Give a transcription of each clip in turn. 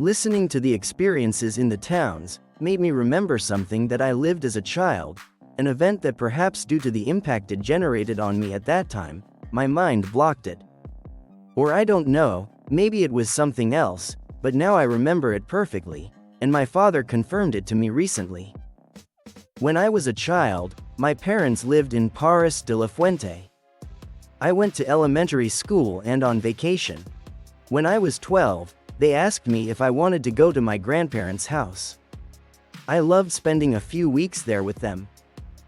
Listening to the experiences in the towns made me remember something that I lived as a child, an event that perhaps due to the impact it generated on me at that time, my mind blocked it. Or I don't know, maybe it was something else, but now I remember it perfectly, and my father confirmed it to me recently. When I was a child, my parents lived in Parras de la Fuente. I went to elementary school and on vacation. When I was 12, they asked me if I wanted to go to my grandparents' house. I loved spending a few weeks there with them.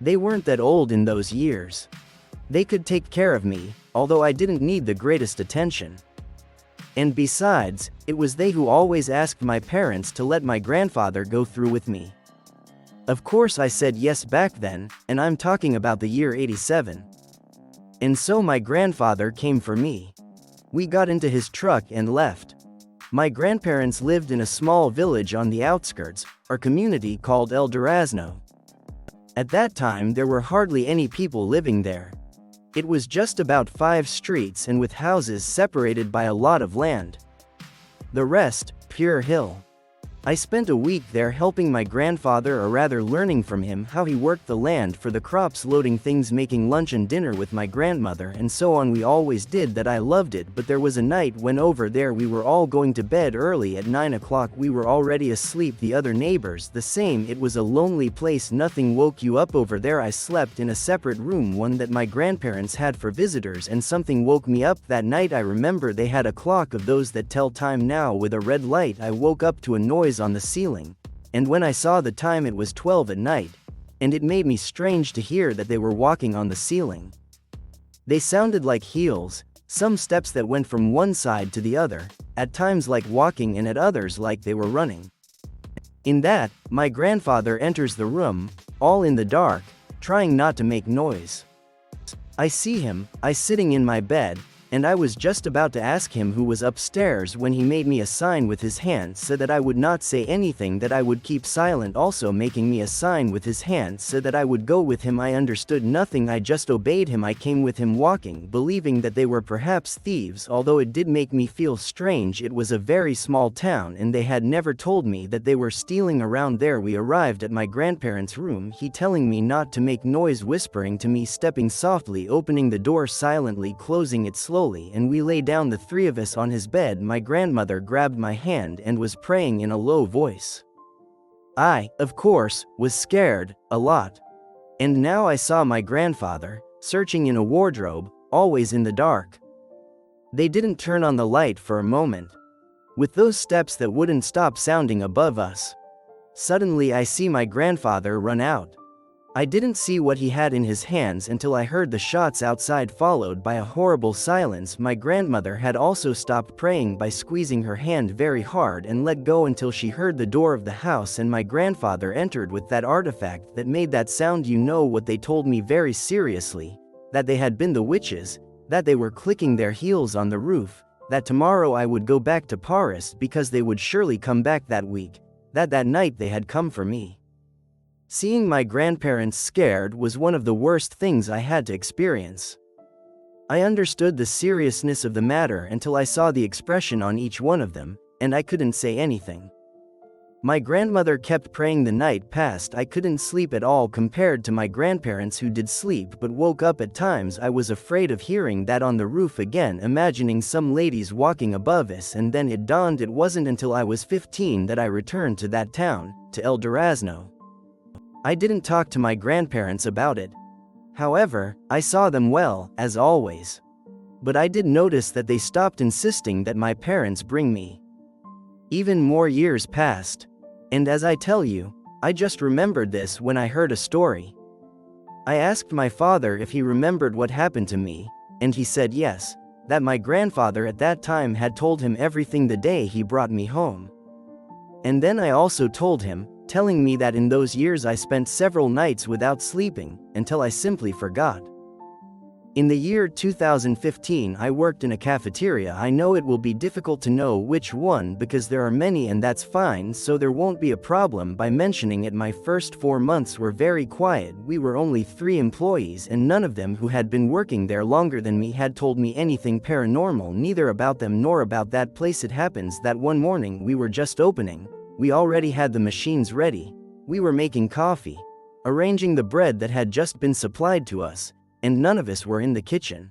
They weren't that old in those years. They could take care of me, although I didn't need the greatest attention. And besides, it was they who always asked my parents to let my grandfather go through with me. Of course I said yes back then, and I'm talking about the year 87. And so my grandfather came for me. We got into his truck and left. My grandparents lived in a small village on the outskirts, our community called El Durazno. At that time there were hardly any people living there. It was just about 5 streets and with houses separated by a lot of land. The rest, pure hill. I spent a week there helping my grandfather, or rather learning from him how he worked the land for the crops, loading things, making lunch and dinner with my grandmother, and so on. We always did that. I loved it, but there was a night when over there we were all going to bed early at 9 o'clock. We were already asleep, the other neighbors the same. It was a lonely place, nothing woke you up over there. I slept in a separate room, one that my grandparents had for visitors, and something woke me up that night. I remember they had a clock of those that tell time now with a red light. I woke up to a noise on the ceiling, and when I saw the time it was 12 at night, and it made me strange to hear that they were walking on the ceiling. They sounded like heels, some steps that went from one side to the other, at times like walking and at others like they were running. In that, my grandfather enters the room, all in the dark, trying not to make noise. I see him, sitting in my bed, and I was just about to ask him who was upstairs when he made me a sign with his hand so that I would not say anything, that I would keep silent, also making me a sign with his hand so that I would go with him. I understood nothing, I just obeyed him. I came with him walking, believing that they were perhaps thieves, although it did make me feel strange. It was a very small town and they had never told me that they were stealing around there. We arrived at my grandparents' room, he telling me not to make noise, whispering to me, stepping softly, opening the door silently, closing it slowly, and we lay down, the 3 of us on his bed. My grandmother grabbed my hand and was praying in a low voice. I, of course, was scared, a lot. And now I saw my grandfather, searching in a wardrobe, always in the dark. They didn't turn on the light for a moment. With those steps that wouldn't stop sounding above us. Suddenly I see my grandfather run out. I didn't see what he had in his hands until I heard the shots outside, followed by a horrible silence. My grandmother had also stopped praying by squeezing her hand very hard and let go until she heard the door of the house, and my grandfather entered with that artifact that made that sound. You know what they told me very seriously? That they had been the witches, that they were clicking their heels on the roof, that tomorrow I would go back to Parras because they would surely come back that week, that night they had come for me. Seeing my grandparents scared was one of the worst things I had to experience. I understood the seriousness of the matter until I saw the expression on each one of them, and I couldn't say anything. My grandmother kept praying. The night passed. I couldn't sleep at all compared to my grandparents, who did sleep but woke up at times. I was afraid of hearing that on the roof again, imagining some ladies walking above us, and then it dawned. It wasn't until I was 15 that I returned to that town, to El Durazno. I didn't talk to my grandparents about it. However, I saw them well, as always. But I did notice that they stopped insisting that my parents bring me. Even more years passed. And as I tell you, I just remembered this when I heard a story. I asked my father if he remembered what happened to me, and he said yes, that my grandfather at that time had told him everything the day he brought me home. And then I also told him, telling me that in those years I spent several nights without sleeping, until I simply forgot. In the year 2015 I worked in a cafeteria. I know it will be difficult to know which one because there are many, and that's fine, so there won't be a problem by mentioning it. My first 4 months were very quiet. We were only 3 employees, and none of them who had been working there longer than me had told me anything paranormal, neither about them nor about that place. It happens that one morning we were just opening. We already had the machines ready. We were making coffee, arranging the bread that had just been supplied to us, and none of us were in the kitchen.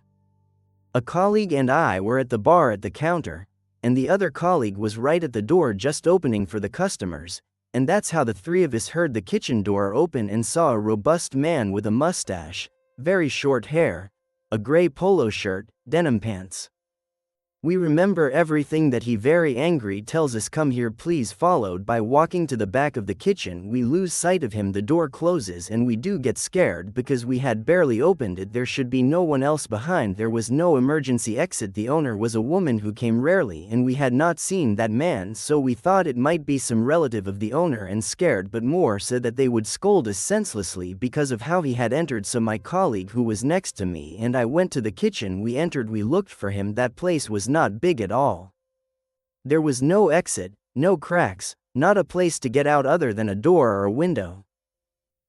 A colleague and I were at the bar at the counter, and the other colleague was right at the door just opening for the customers, and that's how the 3 of us heard the kitchen door open and saw a robust man with a mustache, very short hair, a gray polo shirt, denim pants. We remember everything that he very angry tells us, "Come here please," followed by walking to the back of the kitchen. We lose sight of him, the door closes, and we do get scared because we had barely opened it. There should be no one else behind. There was no emergency exit. The owner was a woman who came rarely, and we had not seen that man, so we thought it might be some relative of the owner, and scared but more said that they would scold us senselessly because of how he had entered. So my colleague who was next to me and I went to the kitchen. We entered, we looked for him. That place was not big at all. There was no exit, no cracks, not a place to get out other than a door or a window.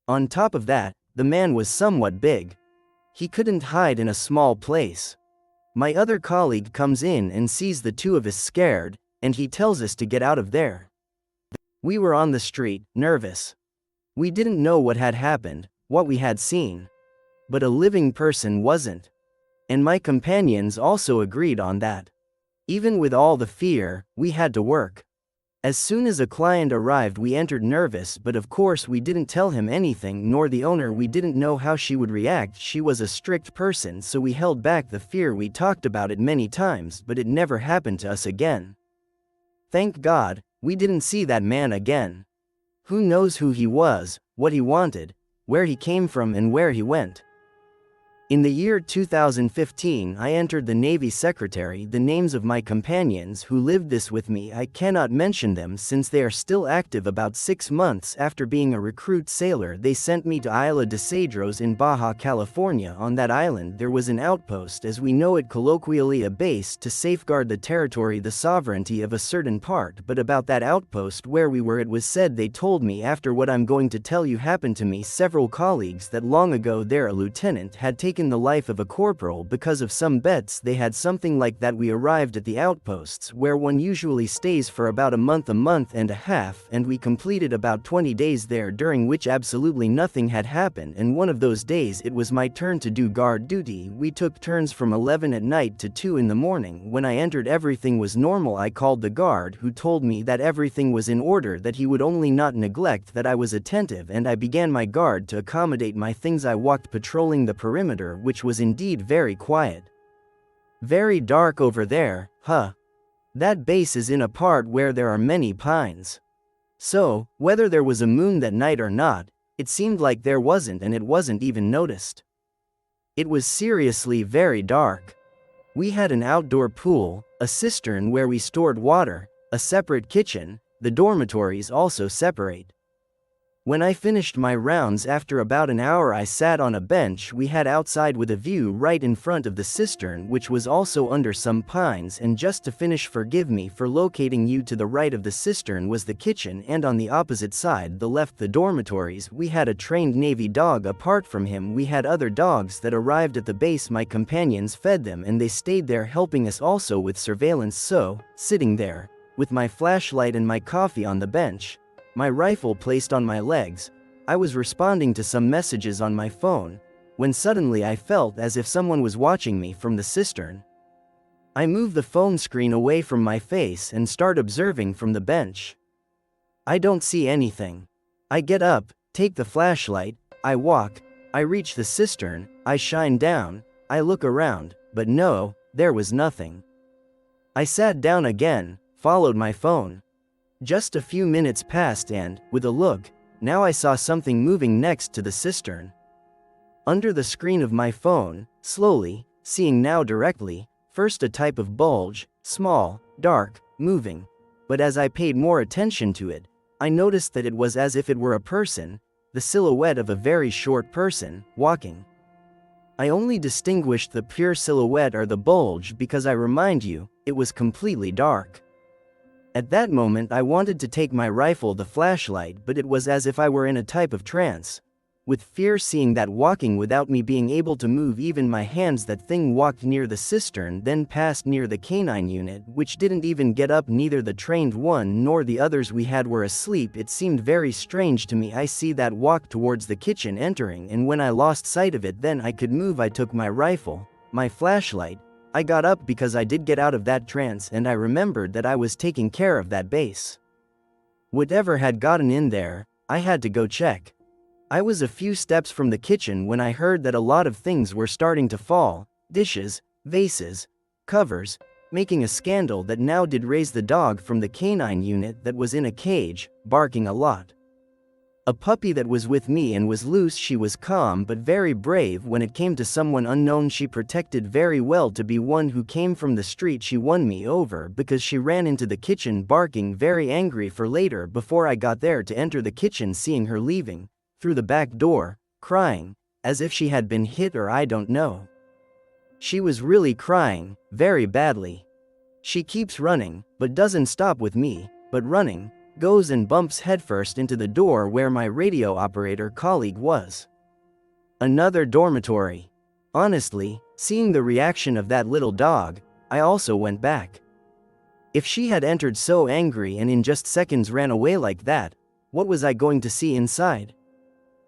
On top of that, the man was somewhat big. He couldn't hide in a small place. My other colleague comes in and sees the 2 of us scared, and he tells us to get out of there. We were on the street, nervous. We didn't know what had happened, what we had seen. But a living person wasn't. And my companions also agreed on that. Even with all the fear, we had to work. As soon as a client arrived, we entered nervous, but of course we didn't tell him anything, nor the owner. We didn't know how she would react. She was a strict person, so we held back the fear. We talked about it many times, but it never happened to us again. Thank God, we didn't see that man again. Who knows who he was, what he wanted, where he came from, and where he went. In the year 2015 I entered the Navy Secretary. The names of my companions who lived this with me, I cannot mention them since they are still active. About 6 months after being a recruit sailor, they sent me to Isla de Cedros in Baja California. On that island there was an outpost, as we know it colloquially, a base to safeguard the territory, the sovereignty of a certain part. But about that outpost where we were, it was said, they told me, after what I'm going to tell you happened to me, several colleagues, that long ago there a lieutenant had taken the life of a corporal because of some bets they had, something like that. We arrived at the outposts where one usually stays for about a month and a half, and we completed about 20 days there, during which absolutely nothing had happened. And one of those days it was my turn to do guard duty. We took turns from 11 at night to 2 in the morning. When I entered, everything was normal. I called the guard, who told me that everything was in order, that he would only not neglect that I was attentive, and I began my guard to accommodate my things. I walked patrolling the perimeter, which was indeed very quiet. Very dark over there, huh? That base is in a part where there are many pines. So, whether there was a moon that night or not, it seemed like there wasn't, and it wasn't even noticed. It was seriously very dark. We had an outdoor pool, a cistern where we stored water, a separate kitchen, the dormitories also separate. When I finished my rounds after about an hour, I sat on a bench we had outside with a view right in front of the cistern, which was also under some pines. And just to finish, forgive me for locating you, to the right of the cistern was the kitchen, and on the opposite side, the left, the dormitories. We had a trained Navy dog. Apart from him, we had other dogs that arrived at the base. My companions fed them, and they stayed there helping us also with surveillance. So, sitting there, with my flashlight and my coffee on the bench, my rifle placed on my legs, I was responding to some messages on my phone, when suddenly I felt as if someone was watching me from the cistern. I move the phone screen away from my face and start observing from the bench. I don't see anything. I get up, take the flashlight, I walk, I reach the cistern, I shine down, I look around, but no, there was nothing. I sat down again, followed my phone. Just a few minutes passed and, with a look, now I saw something moving next to the cistern. Under the screen of my phone, slowly, seeing now directly, first a type of bulge, small, dark, moving. But as I paid more attention to it, I noticed that it was as if it were a person, the silhouette of a very short person, walking. I only distinguished the pure silhouette or the bulge because I remind you, it was completely dark. At that moment I wanted to take my rifle, the flashlight, but it was as if I were in a type of trance. With fear seeing that walking without me being able to move even my hands, that thing walked near the cistern, then passed near the canine unit, which didn't even get up. Neither the trained one nor the others we had were asleep. It seemed very strange to me. I see that walk towards the kitchen entering, and when I lost sight of it, then I could move. I took my rifle, my flashlight. I got up because I did get out of that trance, and I remembered that I was taking care of that base. Whatever had gotten in there, I had to go check. I was a few steps from the kitchen when I heard that a lot of things were starting to fall, dishes, vases, covers, making a scandal that now did raise the dog from the canine unit that was in a cage, barking a lot. A puppy that was with me and was loose. She was calm but very brave. When it came to someone unknown, she protected very well. To be one who came from the street, she won me over because she ran into the kitchen barking, very angry. For later, before I got there to enter the kitchen, seeing her leaving through the back door, crying, as if she had been hit or I don't know. She was really crying, very badly. She keeps running, but doesn't stop with me, but running, goes and bumps headfirst into the door where my radio operator colleague was. Another dormitory. Honestly, seeing the reaction of that little dog, I also went back. If she had entered so angry and in just seconds ran away like that, what was I going to see inside?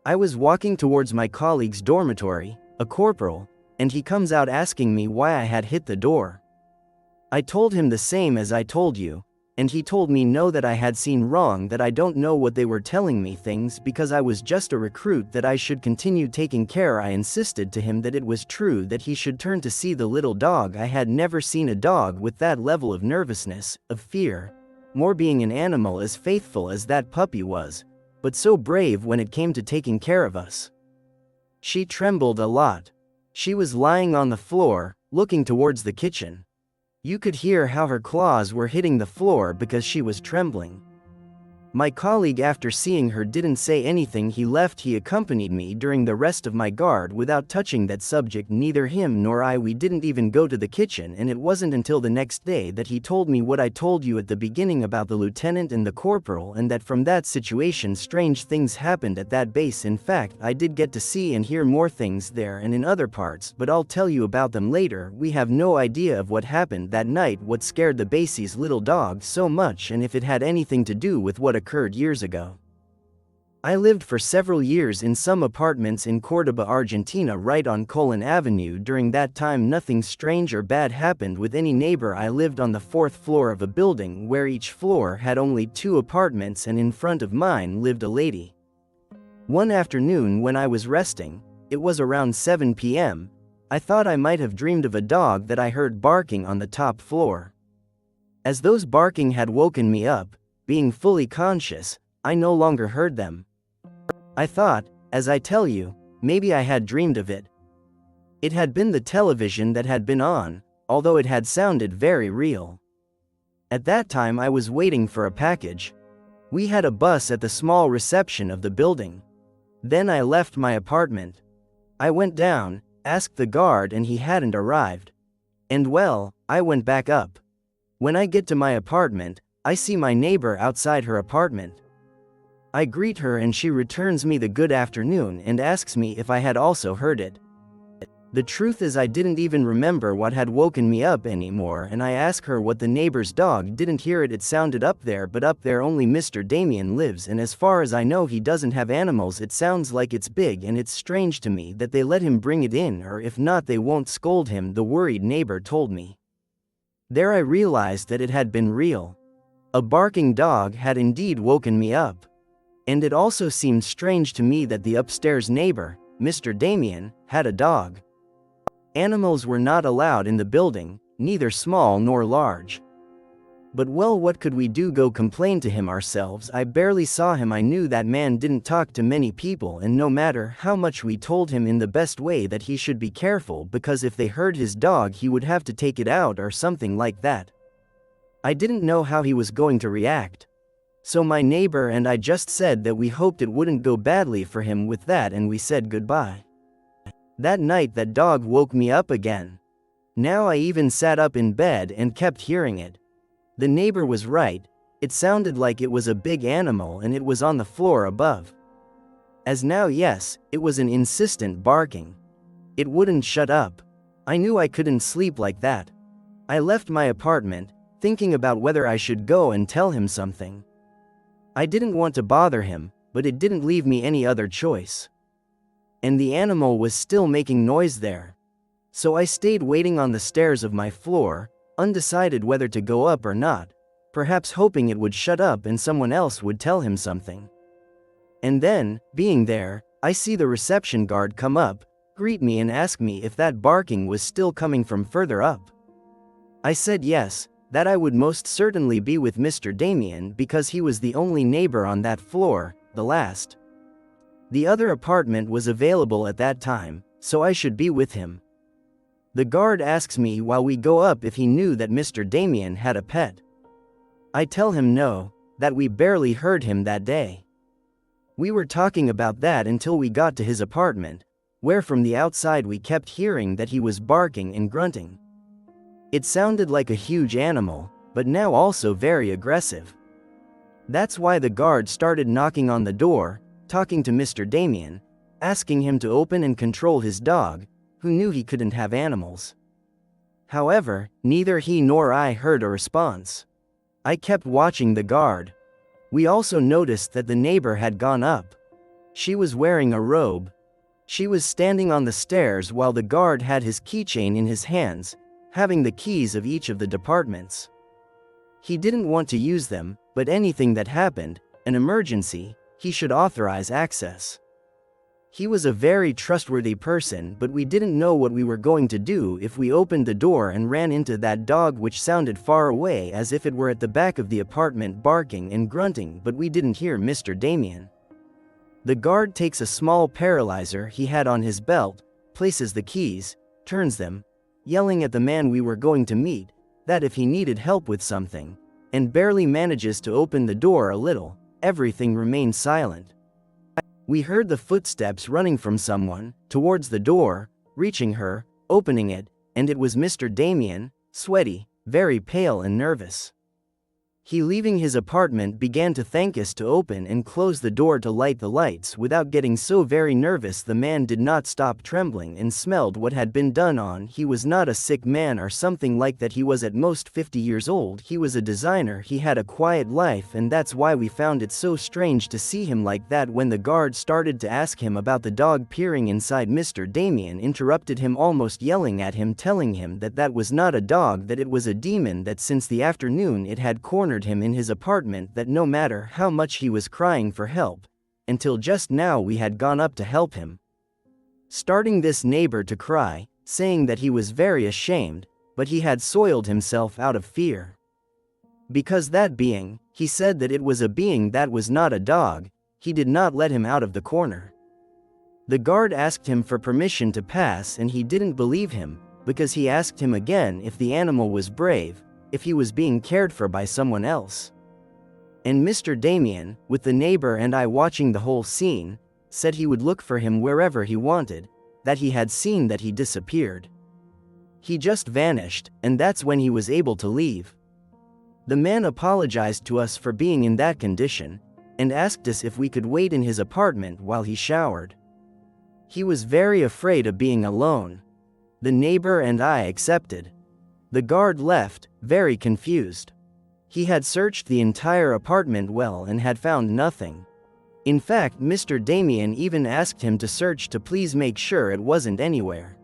I was walking towards my colleague's dormitory, a corporal, and he comes out asking me why I had hit the door. I told him the same as I told you, and he told me no, that I had seen wrong, that I don't know what they were telling me things because I was just a recruit, that I should continue taking care. I insisted to him that it was true, that he should turn to see the little dog. I had never seen a dog with that level of nervousness, of fear, more being an animal as faithful as that puppy was, but so brave when it came to taking care of us. She trembled a lot. She was lying on the floor, looking towards the kitchen. You could hear how her claws were hitting the floor because she was trembling. My colleague, after seeing her, didn't say anything. He left. He accompanied me during the rest of my guard without touching that subject. Neither him nor I, we didn't even go to the kitchen, and it wasn't until the next day that he told me what I told you at the beginning about the lieutenant and the corporal, and that from that situation strange things happened at that base. In fact, I did get to see and hear more things there and in other parts, but I'll tell you about them later. We have no idea of what happened that night, what scared the base's little dog so much, and if it had anything to do with what occurred years ago. I lived for several years in some apartments in Cordoba, Argentina, right on Colon Avenue. During that time, nothing strange or bad happened with any neighbor. I lived on the 4th floor of a building where each floor had only 2 apartments, and in front of mine lived a lady. One afternoon when I was resting, it was around 7 p.m., I thought I might have dreamed of a dog that I heard barking on the top floor. As those barking had woken me up, being fully conscious, I no longer heard them. I thought, as I tell you, maybe I had dreamed of it. It had been the television that had been on, although it had sounded very real. At that time I was waiting for a package. We had a bus at the small reception of the building. Then I left my apartment. I went down, asked the guard, and he hadn't arrived. And well, I went back up. When I get to my apartment, I see my neighbor outside her apartment. I greet her and she returns me the good afternoon and asks me if I had also heard it. The truth is, I didn't even remember what had woken me up anymore, and I ask her what the neighbor's dog didn't hear it. It sounded up there, but up there only Mr. Damien lives, and as far as I know he doesn't have animals. It sounds like it's big, and it's strange to me that they let him bring it in, or if not they won't scold him, the worried neighbor told me. There I realized that it had been real. A barking dog had indeed woken me up. And it also seemed strange to me that the upstairs neighbor, Mr. Damien, had a dog. Animals were not allowed in the building, neither small nor large. But well, what could we do? Go complain to him ourselves? I barely saw him. I knew that man didn't talk to many people, and no matter how much we told him in the best way that he should be careful, because if they heard his dog he would have to take it out or something like that. I didn't know how he was going to react. So my neighbor and I just said that we hoped it wouldn't go badly for him with that, and we said goodbye. That night that dog woke me up again. Now I even sat up in bed and kept hearing it. The neighbor was right, it sounded like it was a big animal and it was on the floor above. As now, yes, it was an insistent barking. It wouldn't shut up. I knew I couldn't sleep like that. I left my apartment, thinking about whether I should go and tell him something. I didn't want to bother him, but it didn't leave me any other choice. And the animal was still making noise there. So I stayed waiting on the stairs of my floor, undecided whether to go up or not, perhaps hoping it would shut up and someone else would tell him something. And then, being there, I see the reception guard come up, greet me and ask me if that barking was still coming from further up. I said yes, that I would most certainly be with Mr. Damien because he was the only neighbor on that floor, the last. The other apartment was available at that time, so I should be with him. The guard asks me while we go up if he knew that Mr. Damien had a pet. I tell him no, that we barely heard him that day. We were talking about that until we got to his apartment, where from the outside we kept hearing that he was barking and grunting. It sounded like a huge animal, but now also very aggressive. That's why the guard started knocking on the door, talking to Mr. Damien, asking him to open and control his dog, who knew he couldn't have animals. However, neither he nor I heard a response. I kept watching the guard. We also noticed that the neighbor had gone up. She was wearing a robe. She was standing on the stairs while the guard had his keychain in his hands, having the keys of each of the departments. He didn't want to use them, but anything that happened, an emergency, he should authorize access. He was a very trustworthy person, but we didn't know what we were going to do if we opened the door and ran into that dog which sounded far away as if it were at the back of the apartment barking and grunting, but we didn't hear Mr. Damien. The guard takes a small paralyzer he had on his belt, places the keys, turns them, yelling at the man we were going to meet, that if he needed help with something, and barely manages to open the door a little. Everything remained silent. We heard the footsteps running from someone, towards the door, reaching her, opening it, and it was Mr. Damien, sweaty, very pale and nervous. He, leaving his apartment, began to thank us to open and close the door to light the lights. Without getting so very nervous, the man did not stop trembling and smelled what had been done on. He was not a sick man or something like that. He was at most 50 years old. He was a designer. He had a quiet life, and that's why we found it so strange to see him like that. When the guard started to ask him about the dog peering inside, Mr. Damien interrupted him, almost yelling at him, telling him that that was not a dog, that it was a demon, that since the afternoon it had cornered him in his apartment, that no matter how much he was crying for help, until just now we had gone up to help him, starting this neighbor to cry, saying that he was very ashamed, but he had soiled himself out of fear. Because that being, he said that it was a being that was not a dog, he did not let him out of the corner. The guard asked him for permission to pass and he didn't believe him, because he asked him again if the animal was brave, if he was being cared for by someone else. And Mr. Damien, with the neighbor and I watching the whole scene, said he would look for him wherever he wanted, that he had seen that he disappeared. He just vanished, and that's when he was able to leave. The man apologized to us for being in that condition, and asked us if we could wait in his apartment while he showered. He was very afraid of being alone. The neighbor and I accepted. The guard left, very confused. He had searched the entire apartment well and had found nothing. In fact, Mr. Damien even asked him to search to please make sure it wasn't anywhere.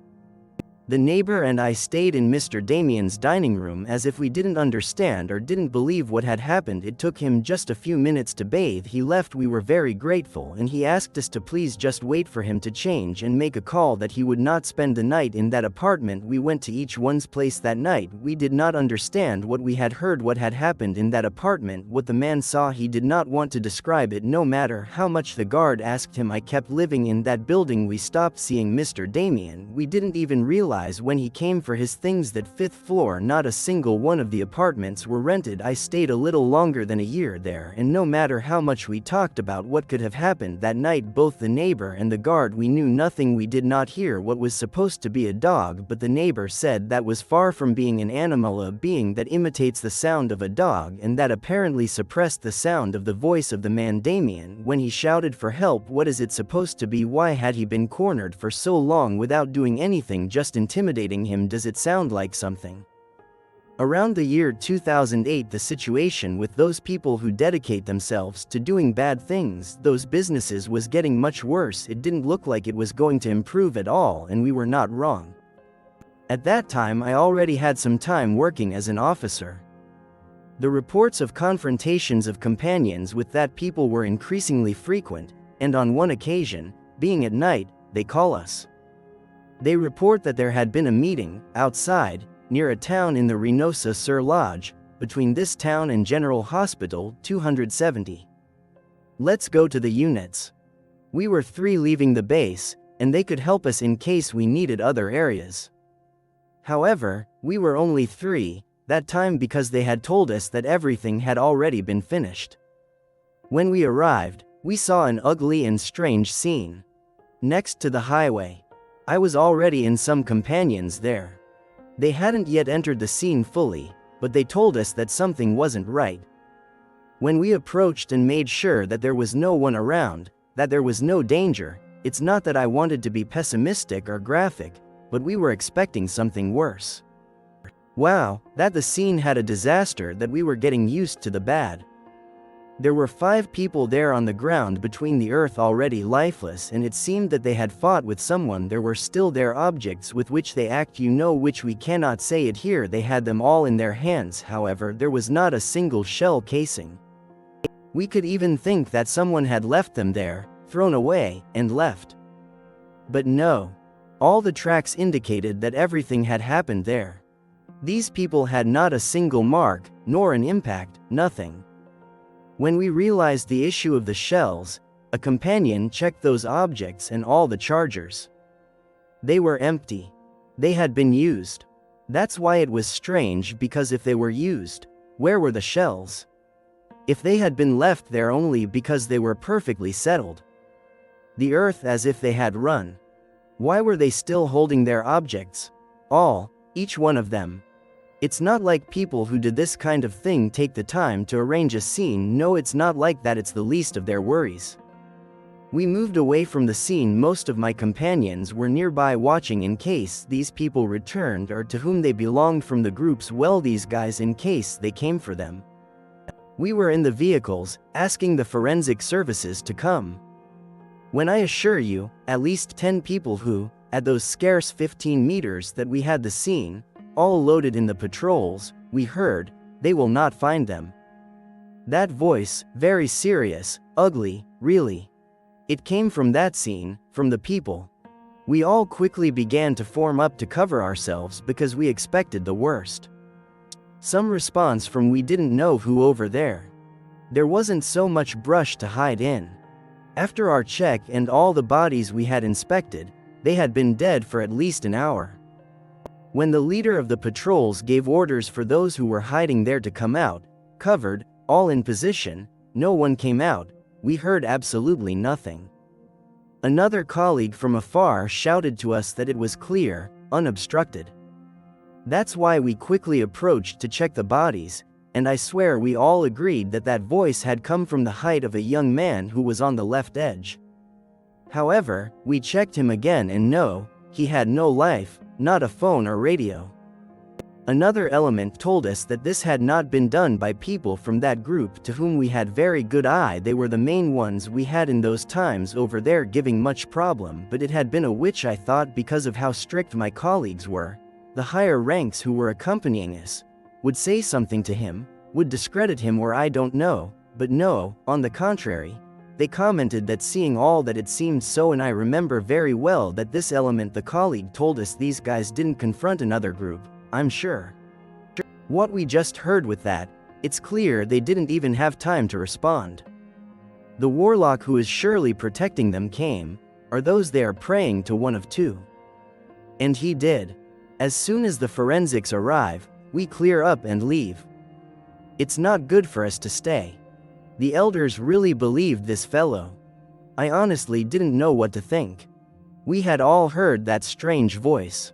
The neighbor and I stayed in Mr. Damien's dining room as if we didn't understand or didn't believe what had happened. It took him just a few minutes to bathe. He left. We were very grateful, and he asked us to please just wait for him to change and make a call, that he would not spend the night in that apartment. We went to each one's place that night. We did not understand what we had heard, what had happened in that apartment, what the man saw. He did not want to describe it no matter how much the guard asked him. I kept living in that building. We stopped seeing Mr. Damien. We didn't even realize realize when he came for his things that fifth floor not a single one of the apartments were rented. I stayed a little longer than a year there, and no matter how much we talked about what could have happened that night, both the neighbor and the guard, we knew nothing. We did not hear what was supposed to be a dog, but the neighbor said that was far from being an animal, a being that imitates the sound of a dog, and that apparently suppressed the sound of the voice of the man Damien when he shouted for help. What is it supposed to be? Why had he been cornered for so long without doing anything, just intimidating him? Does it sound like something? Around the year 2008, the situation with those people who dedicate themselves to doing bad things, those businesses, was getting much worse. It didn't look like it was going to improve at all, and we were not wrong. At that time, I already had some time working as an officer. The reports of confrontations of companions with that people were increasingly frequent, and on one occasion, being at night, they call us. They report that there had been a meeting, outside, near a town in the Reynosa-sur-Lodge, between this town and General Hospital 270. Let's go to the units. We were 3 leaving the base, and they could help us in case we needed other areas. However, we were only 3, that time, because they had told us that everything had already been finished. When we arrived, we saw an ugly and strange scene. Next to the highway. I was already in some companions there. They hadn't yet entered the scene fully, but they told us that something wasn't right. When we approached and made sure that there was no one around, that there was no danger, it's not that I wanted to be pessimistic or graphic, but we were expecting something worse. Wow, that the scene had a disaster, that we were getting used to the bad. There were 5 people there on the ground between the earth, already lifeless, and it seemed that they had fought with someone. There were still their objects with which they act, which we cannot say it here. They had them all in their hands. However, there was not a single shell casing. We could even think that someone had left them there, thrown away, and left. But no. All the tracks indicated that everything had happened there. These people had not a single mark, nor an impact, nothing. When we realized the issue of the shells, a companion checked those objects and all the chargers. They were empty. They had been used. That's why it was strange, because if they were used, where were the shells? If they had been left there only because they were perfectly settled, the earth as if they had run, why were they still holding their objects? Each one of them. It's not like people who did this kind of thing take the time to arrange a scene. No, it's not like that. It's the least of their worries. We moved away from the scene. Most of my companions were nearby watching in case these people returned, or to whom they belonged from the groups. Well, these guys, in case they came for them. We were in the vehicles, asking the forensic services to come. When I assure you, at least 10 people who, at those scarce 15 meters that we had the scene, all loaded in the patrols, we heard, they will not find them. That voice, very serious, ugly, really. It came from that scene, from the people. We all quickly began to form up to cover ourselves because we expected the worst. Some response from we didn't know who over there. There wasn't so much brush to hide in. After our check and all the bodies we had inspected, they had been dead for at least an hour. When the leader of the patrols gave orders for those who were hiding there to come out, covered, all in position, no one came out. We heard absolutely nothing. Another colleague from afar shouted to us that it was clear, unobstructed. That's why we quickly approached to check the bodies, and I swear we all agreed that that voice had come from the height of a young man who was on the left edge. However, we checked him again, and no, he had no life, not a phone or radio. Another element told us that this had not been done by people from that group to whom we had very good eye. They were the main ones we had in those times over there giving much problem, but it had been a witch, I thought, because of how strict my colleagues were. The higher ranks who were accompanying us would say something to him, would discredit him, or I don't know, but no, on the contrary. They commented that seeing all that it seemed so, and I remember very well that this element, the colleague told us, these guys didn't confront another group, I'm sure. What we just heard with that, it's clear they didn't even have time to respond. The warlock who is surely protecting them came, or those they are praying to, one of two. And he did. As soon as the forensics arrive, we clear up and leave. It's not good for us to stay. The elders really believed this fellow. I honestly didn't know what to think. We had all heard that strange voice.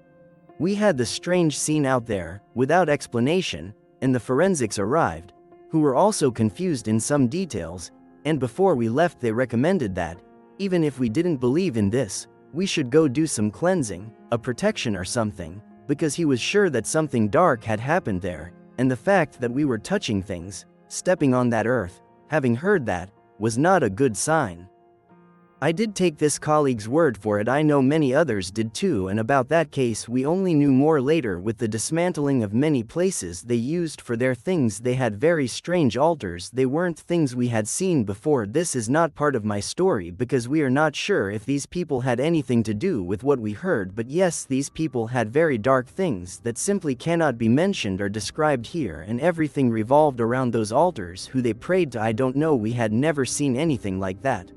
We had the strange scene out there, without explanation, and the forensics arrived, who were also confused in some details, and before we left they recommended that, even if we didn't believe in this, we should go do some cleansing, a protection or something, because he was sure that something dark had happened there, and the fact that we were touching things, stepping on that earth, having heard that, was not a good sign. I did take this colleague's word for it. I know many others did too, and about that case we only knew more later with the dismantling of many places they used for their things. They had very strange altars. They weren't things we had seen before. This is not part of my story because we are not sure if these people had anything to do with what we heard, but yes, these people had very dark things that simply cannot be mentioned or described here, and everything revolved around those altars who they prayed to. I don't know, we had never seen anything like that.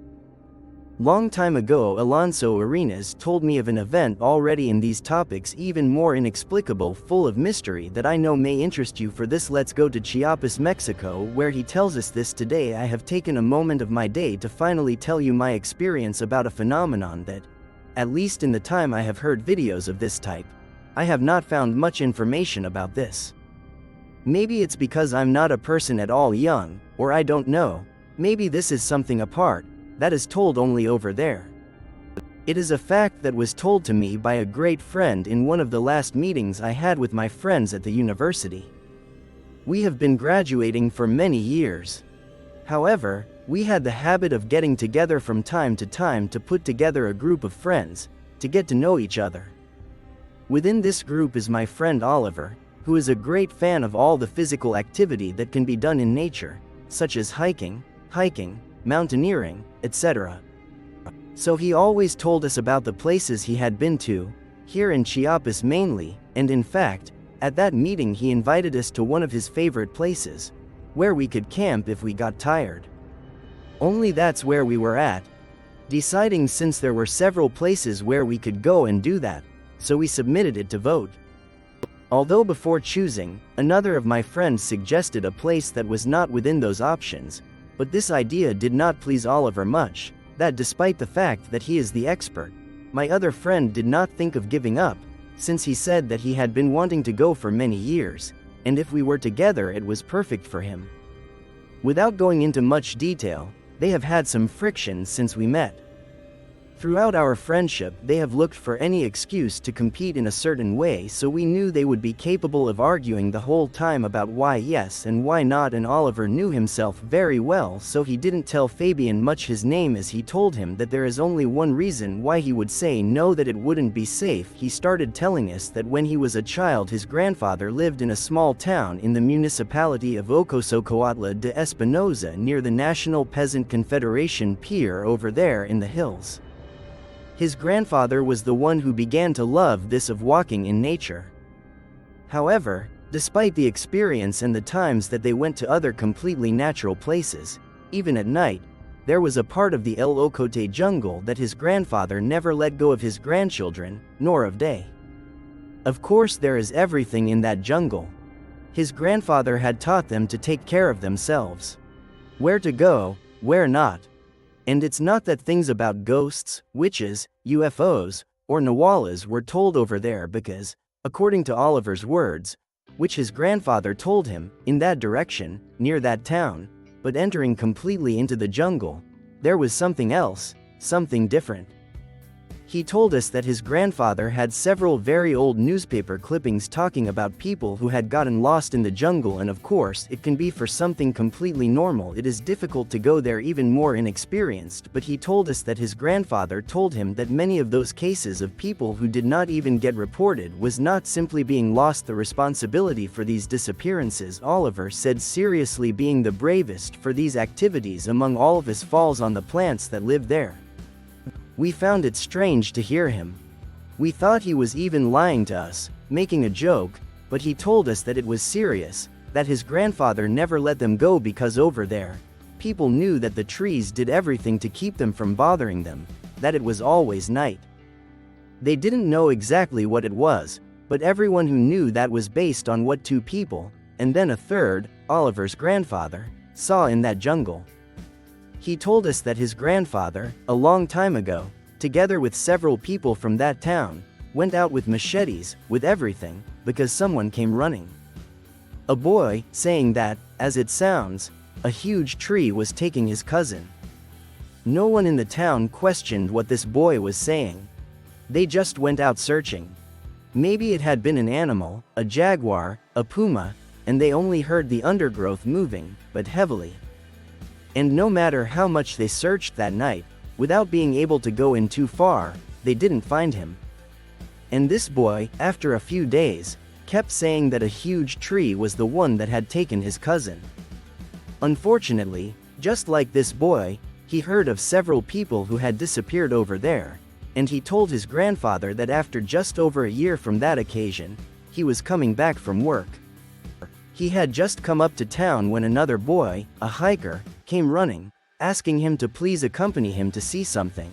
Long time ago Alonso Arenas told me of an event already in these topics, even more inexplicable, full of mystery, that I know may interest you. For this, let's go to Chiapas, Mexico, where he tells us this. Today I have taken a moment of my day to finally tell you my experience about a phenomenon that, at least in the time I have heard videos of this type, I have not found much information about this. Maybe it's because I'm not a person at all young, or I don't know, maybe this is something apart that is told only over there. It is a fact that was told to me by a great friend in one of the last meetings I had with my friends at the university. We have been graduating for many years. However, we had the habit of getting together from time to time to put together a group of friends, to get to know each other. Within this group is my friend Oliver, who is a great fan of all the physical activity that can be done in nature, such as hiking, mountaineering, etc. So he always told us about the places he had been to, here in Chiapas mainly, and in fact, at that meeting he invited us to one of his favorite places, where we could camp if we got tired. Only that's where we were at, deciding since there were several places where we could go and do that, so we submitted it to vote. Although before choosing, another of my friends suggested a place that was not within those options, but this idea did not please Oliver much, that despite the fact that he is the expert, my other friend did not think of giving up, since he said that he had been wanting to go for many years, and if we were together it was perfect for him. Without going into much detail, they have had some friction since we met. Throughout our friendship they have looked for any excuse to compete in a certain way, so we knew they would be capable of arguing the whole time about why yes and why not, and Oliver knew himself very well, so he didn't tell Fabian much his name, as he told him that there is only one reason why he would say no, that it wouldn't be safe. He started telling us that when he was a child his grandfather lived in a small town in the municipality of Ocosocoautla de Espinosa near the National Peasant Confederation pier over there in the hills. His grandfather was the one who began to love this of walking in nature. However, despite the experience and the times that they went to other completely natural places, even at night, there was a part of the El Ocote jungle that his grandfather never let go of his grandchildren, nor of day. Of course, there is everything in that jungle. His grandfather had taught them to take care of themselves. Where to go, where not. And it's not that things about ghosts, witches, UFOs, or Nawalas were told over there, because, according to Oliver's words, which his grandfather told him, in that direction, near that town, but entering completely into the jungle, there was something else, something different. He told us that his grandfather had several very old newspaper clippings talking about people who had gotten lost in the jungle, and of course it can be for something completely normal. It is difficult to go there even more inexperienced, but he told us that his grandfather told him that many of those cases of people who did not even get reported was not simply being lost. The responsibility for these disappearances, Oliver said seriously, being the bravest for these activities among all of us, falls on the plants that live there. We found it strange to hear him. We thought he was even lying to us, making a joke, but he told us that it was serious, that his grandfather never let them go because over there, people knew that the trees did everything to keep them from bothering them, that it was always night. They didn't know exactly what it was, but everyone who knew that was based on what two people, and then a third, Oliver's grandfather, saw in that jungle. He told us that his grandfather, a long time ago, together with several people from that town, went out with machetes, with everything, because someone came running. A boy, saying that, as it sounds, a huge tree was taking his cousin. No one in the town questioned what this boy was saying. They just went out searching. Maybe it had been an animal, a jaguar, a puma, and they only heard the undergrowth moving, but heavily. And no matter how much they searched that night, without being able to go in too far, they didn't find him. And this boy, after a few days, kept saying that a huge tree was the one that had taken his cousin. Unfortunately, just like this boy, he heard of several people who had disappeared over there, and he told his grandfather that after just over a year from that occasion, he was coming back from work. He had just come up to town when another boy, a hiker, came running, asking him to please accompany him to see something.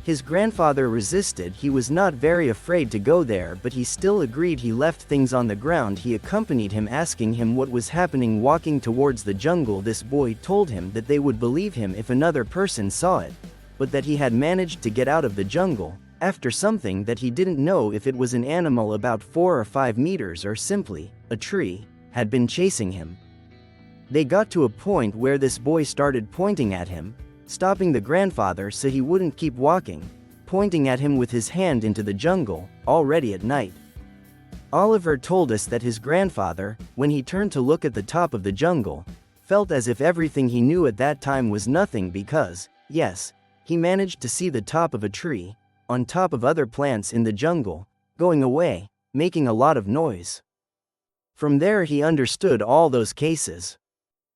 His grandfather resisted. He was not very afraid to go there, but he still agreed. He left things on the ground. He accompanied him, asking him what was happening. Walking towards the jungle, this boy told him that they would believe him if another person saw it, but that he had managed to get out of the jungle, after something that he didn't know if it was an animal about 4 or 5 meters or simply a tree, had been chasing him. They got to a point where this boy started pointing at him, stopping the grandfather so he wouldn't keep walking, pointing at him with his hand into the jungle, already at night. Oliver told us that his grandfather, when he turned to look at the top of the jungle, felt as if everything he knew at that time was nothing because, yes, he managed to see the top of a tree, on top of other plants in the jungle, going away, making a lot of noise. From there he understood all those cases.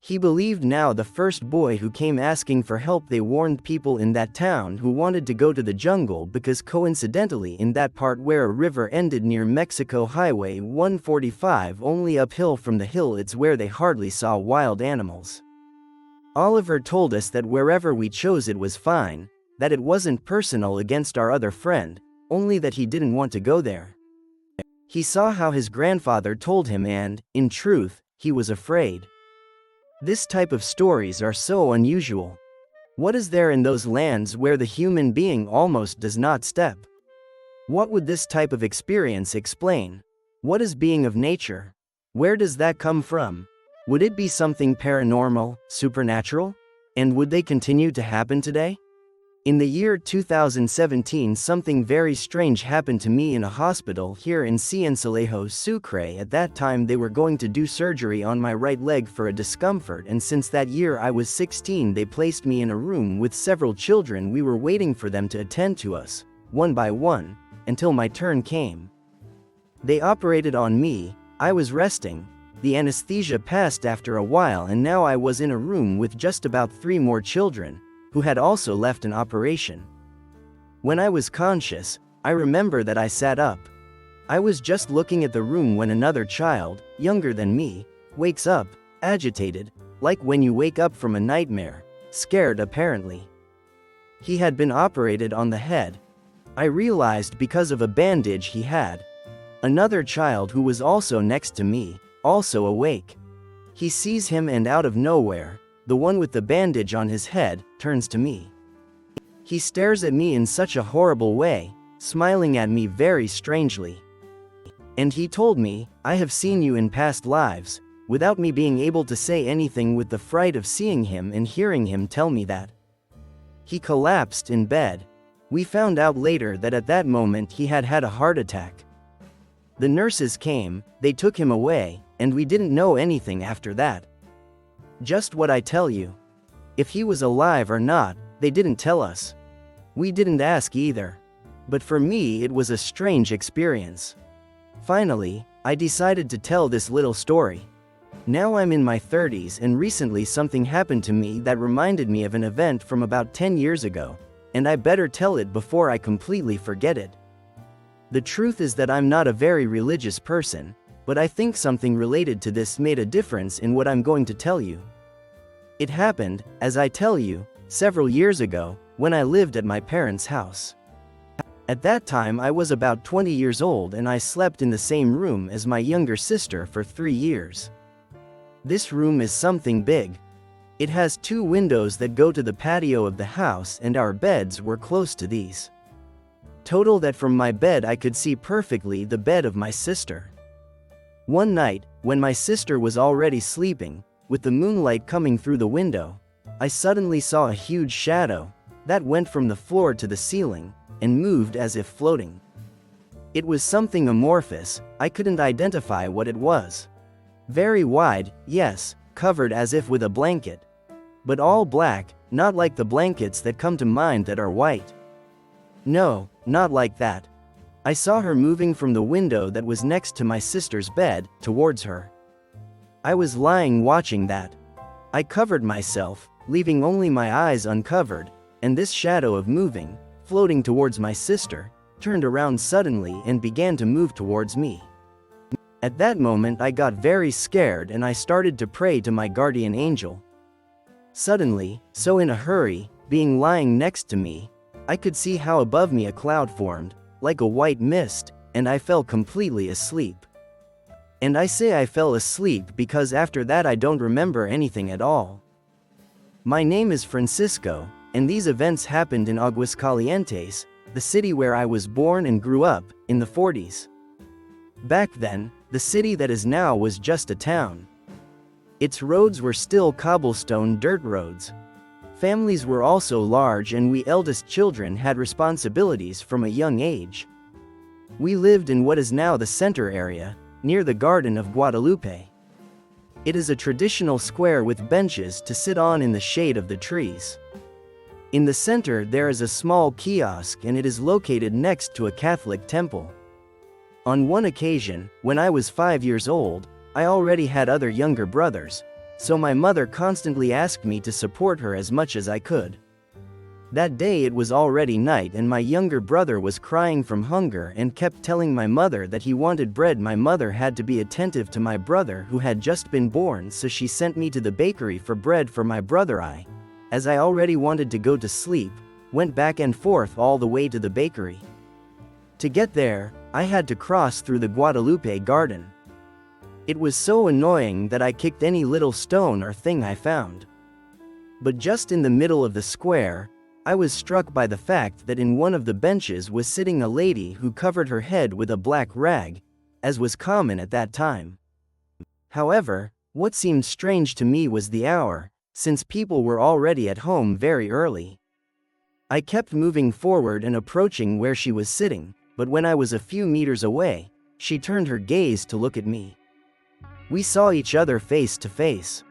He believed now the first boy who came asking for help, they warned people in that town who wanted to go to the jungle because coincidentally in that part where a river ended near Mexico Highway 145 only uphill from the hill, it's where they hardly saw wild animals. Oliver told us that wherever we chose it was fine, that it wasn't personal against our other friend, only that he didn't want to go there. He saw how his grandfather told him and, in truth, he was afraid. This type of stories are so unusual. What is there in those lands where the human being almost does not step? What would this type of experience explain? What is being of nature? Where does that come from? Would it be something paranormal, supernatural? And would they continue to happen today? In the year 2017, something very strange happened to me in a hospital here in Cienselejo, Sucre. At that time they were going to do surgery on my right leg for a discomfort, and since that year I was 16, they placed me in a room with several children. We were waiting for them to attend to us, one by one, until my turn came. They operated on me, I was resting, the anesthesia passed after a while, and now I was in a room with just about 3 more children, who had also left an operation. When I was conscious, I remember that I sat up. I was just looking at the room when another child, younger than me, wakes up, agitated, like when you wake up from a nightmare, scared apparently. He had been operated on the head. I realized because of a bandage he had. Another child who was also next to me, also awake. He sees him and out of nowhere, the one with the bandage on his head, turns to me. He stares at me in such a horrible way, smiling at me very strangely. And he told me, "I have seen you in past lives," without me being able to say anything with the fright of seeing him and hearing him tell me that. He collapsed in bed. We found out later that at that moment he had had a heart attack. The nurses came, they took him away, and we didn't know anything after that. Just what I tell you. If he was alive or not, they didn't tell us. We didn't ask either. But for me it was a strange experience. Finally, I decided to tell this little story. Now I'm in my 30s, and recently something happened to me that reminded me of an event from about 10 years ago, and I better tell it before I completely forget it. The truth is that I'm not a very religious person, but I think something related to this made a difference in what I'm going to tell you. It happened, as I tell you, several years ago, when I lived at my parents' house. At that time I was about 20 years old and I slept in the same room as my younger sister for 3 years. This room is something big. It has 2 windows that go to the patio of the house and our beds were close to these. Total that from my bed I could see perfectly the bed of my sister. One night, when my sister was already sleeping, with the moonlight coming through the window, I suddenly saw a huge shadow that went from the floor to the ceiling and moved as if floating. It was something amorphous, I couldn't identify what it was. Very wide, yes, covered as if with a blanket. But all black, not like the blankets that come to mind that are white. No, not like that. I saw her moving from the window that was next to my sister's bed, towards her. I was lying watching that. I covered myself, leaving only my eyes uncovered, and this shadow of moving, floating towards my sister, turned around suddenly and began to move towards me. At that moment I got very scared and I started to pray to my guardian angel. Suddenly, so in a hurry, being lying next to me, I could see how above me a cloud formed, like a white mist, and I fell completely asleep. And I say I fell asleep because after that I don't remember anything at all. My name is Francisco, and these events happened in Aguascalientes, the city where I was born and grew up, in the 40s. Back then, the city that is now was just a town. Its roads were still cobblestone dirt roads. Families were also large and we eldest children had responsibilities from a young age. We lived in what is now the center area, near the Garden of Guadalupe. It is a traditional square with benches to sit on in the shade of the trees. In the center there is a small kiosk and it is located next to a Catholic temple. On one occasion, when I was 5 years old, I already had other younger brothers, so my mother constantly asked me to support her as much as I could. That day it was already night and my younger brother was crying from hunger and kept telling my mother that he wanted bread. My mother had to be attentive to my brother who had just been born, so she sent me to the bakery for bread for my brother. As I already wanted to go to sleep, went back and forth all the way to the bakery. To get there, I had to cross through the Guadalupe garden. It was so annoying that I kicked any little stone or thing I found. But just in the middle of the square, I was struck by the fact that in one of the benches was sitting a lady who covered her head with a black rag, as was common at that time. However, what seemed strange to me was the hour, since people were already at home very early. I kept moving forward and approaching where she was sitting, but when I was a few meters away, she turned her gaze to look at me. We saw each other face to face.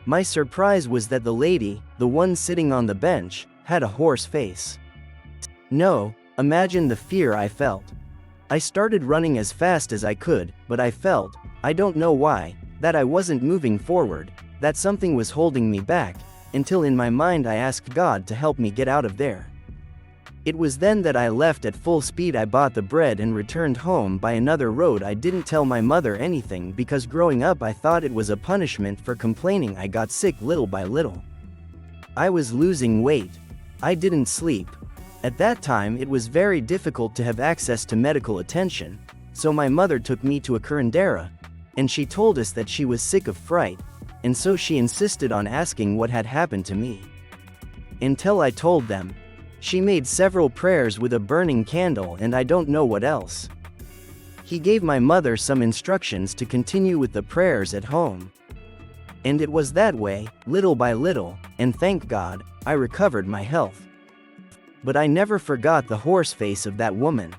My surprise was that the lady, the one sitting on the bench, had a horse face. No, imagine the fear I felt. I started running as fast as I could, but I felt, I don't know why, that I wasn't moving forward, that something was holding me back, until in my mind I asked God to help me get out of there. It was then that I left at full speed. I bought the bread and returned home by another road. I didn't tell my mother anything because growing up I thought it was a punishment for complaining. I got sick little by little. I was losing weight. I didn't sleep. At that time it was very difficult to have access to medical attention, so my mother took me to a curandera, and she told us that she was sick of fright, and so she insisted on asking what had happened to me. Until I told them. She made several prayers with a burning candle and I don't know what else. He gave my mother some instructions to continue with the prayers at home. And it was that way, little by little, and thank God, I recovered my health. But I never forgot the horse face of that woman.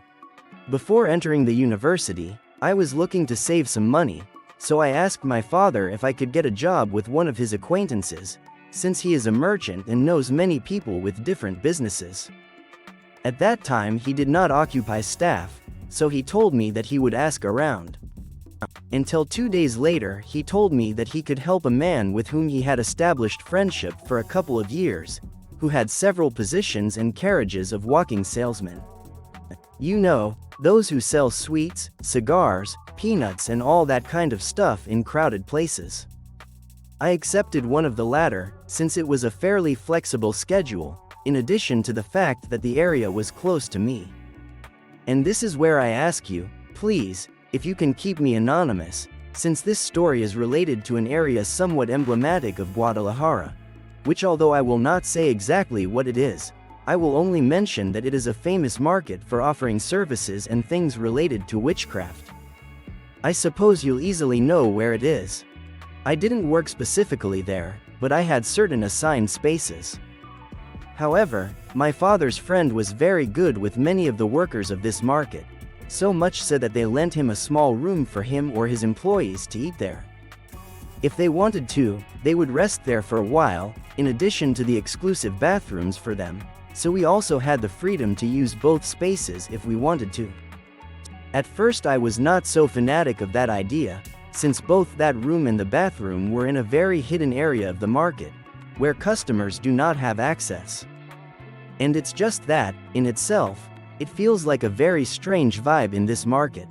Before entering the university, I was looking to save some money, so I asked my father if I could get a job with one of his acquaintances, since he is a merchant and knows many people with different businesses. At that time he did not occupy staff, so he told me that he would ask around. Until 2 days later he told me that he could help a man with whom he had established friendship for a couple of years, who had several positions and carriages of walking salesmen. You know, those who sell sweets, cigars, peanuts and all that kind of stuff in crowded places. I accepted one of the latter, since it was a fairly flexible schedule, in addition to the fact that the area was close to me. And this is where I ask you, please, if you can keep me anonymous, since this story is related to an area somewhat emblematic of Guadalajara, which although I will not say exactly what it is, I will only mention that it is a famous market for offering services and things related to witchcraft. I suppose you'll easily know where it is. I didn't work specifically there, but I had certain assigned spaces. However, my father's friend was very good with many of the workers of this market, so much so that they lent him a small room for him or his employees to eat there. If they wanted to, they would rest there for a while, in addition to the exclusive bathrooms for them, so we also had the freedom to use both spaces if we wanted to. At first I was not so fanatic of that idea, since both that room and the bathroom were in a very hidden area of the market, where customers do not have access. And it's just that, in itself, it feels like a very strange vibe in this market.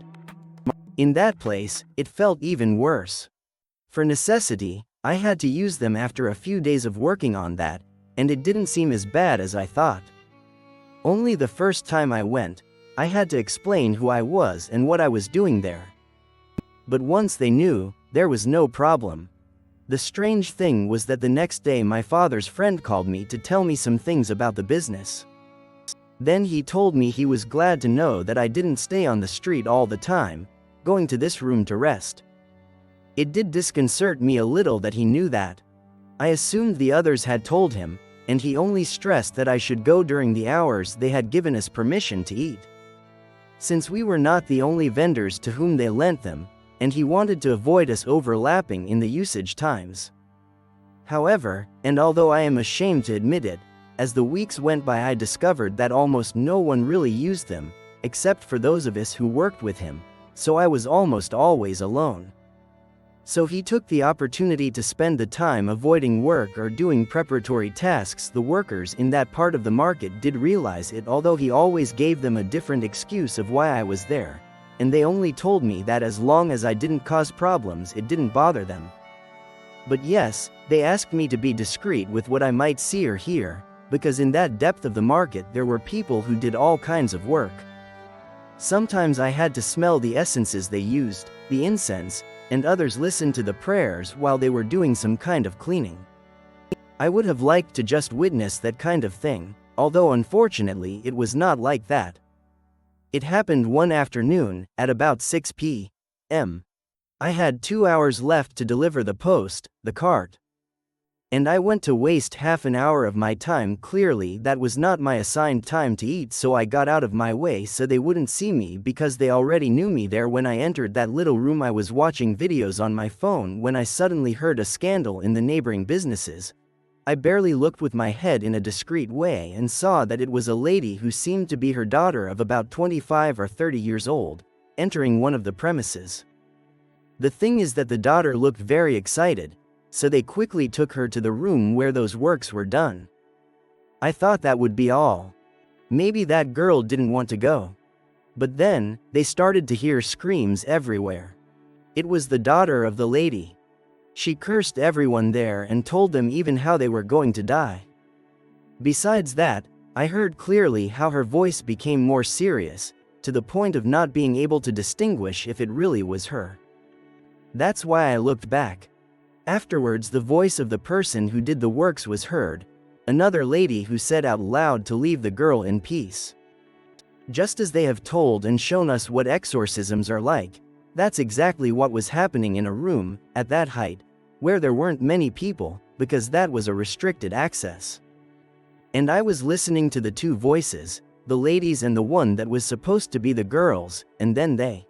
In that place, it felt even worse. For necessity, I had to use them after a few days of working on that, and it didn't seem as bad as I thought. Only the first time I went, I had to explain who I was and what I was doing there. But once they knew, there was no problem. The strange thing was that the next day my father's friend called me to tell me some things about the business. Then he told me he was glad to know that I didn't stay on the street all the time, going to this room to rest. It did disconcert me a little that he knew that. I assumed the others had told him, and he only stressed that I should go during the hours they had given us permission to eat. Since we were not the only vendors to whom they lent them, and he wanted to avoid us overlapping in the usage times. However, and although I am ashamed to admit it, as the weeks went by I discovered that almost no one really used them, except for those of us who worked with him, so I was almost always alone. So he took the opportunity to spend the time avoiding work or doing preparatory tasks. The workers in that part of the market did realize it, although he always gave them a different excuse of why I was there, and they only told me that as long as I didn't cause problems it didn't bother them. But yes, they asked me to be discreet with what I might see or hear, because in that depth of the market there were people who did all kinds of work. Sometimes I had to smell the essences they used, the incense, and others listened to the prayers while they were doing some kind of cleaning. I would have liked to just witness that kind of thing, although unfortunately it was not like that. It happened one afternoon, at about 6 p.m. I had 2 hours left to deliver the post, the cart. And I went to waste half an hour of my time. Clearly that was not my assigned time to eat, so I got out of my way so they wouldn't see me, because they already knew me there. When I entered that little room I was watching videos on my phone when I suddenly heard a scandal in the neighboring businesses. I barely looked with my head in a discreet way and saw that it was a lady who seemed to be her daughter of about 25 or 30 years old, entering one of the premises. The thing is that the daughter looked very excited, so they quickly took her to the room where those works were done. I thought that would be all. Maybe that girl didn't want to go. But then, they started to hear screams everywhere. It was the daughter of the lady. She cursed everyone there and told them even how they were going to die. Besides that, I heard clearly how her voice became more serious, to the point of not being able to distinguish if it really was her. That's why I looked back. Afterwards the voice of the person who did the works was heard, another lady who said out loud to leave the girl in peace. Just as they have told and shown us what exorcisms are like, that's exactly what was happening in a room, at that height, where there weren't many people, because that was a restricted access. And I was listening to the two voices, the ladies and the one that was supposed to be the girls, and then they